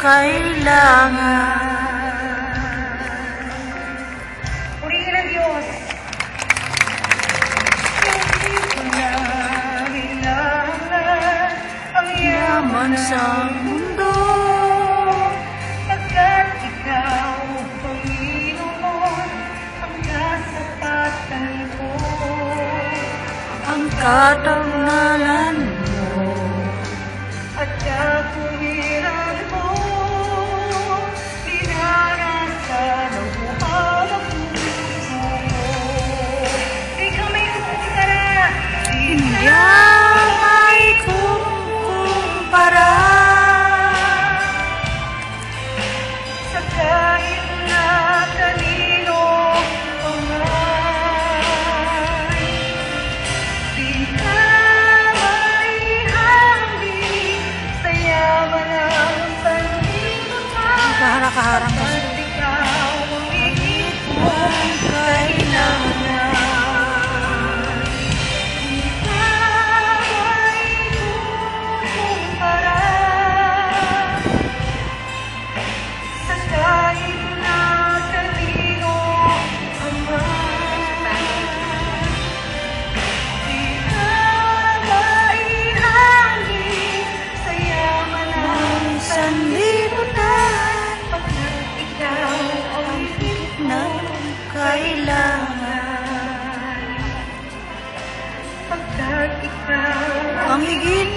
kailangan. Purihin ang Diyos. Hindi ko na kailangan ang yaman Sa mundo, pagkat ikaw, Panginoon, ang kasapatan ko. ang katanghalan mo, At kapuliran mo, dinarasan ang buhay ng puso mo. Ikaw may kumpara, hindi ay kumpara sa kahit na kanino pangay. Di ka maihahambing sa yaman ng sanlibutan. kaharang-kaharang kasi. At ikaw ang higit mong kailangan. Di ka maikukumpara sa kahit na kanino ang di ka maihangin sa yaman ng sanlibutan. Pagkat ikaw ang higit ng kailangan, Pagkat ikaw ang higit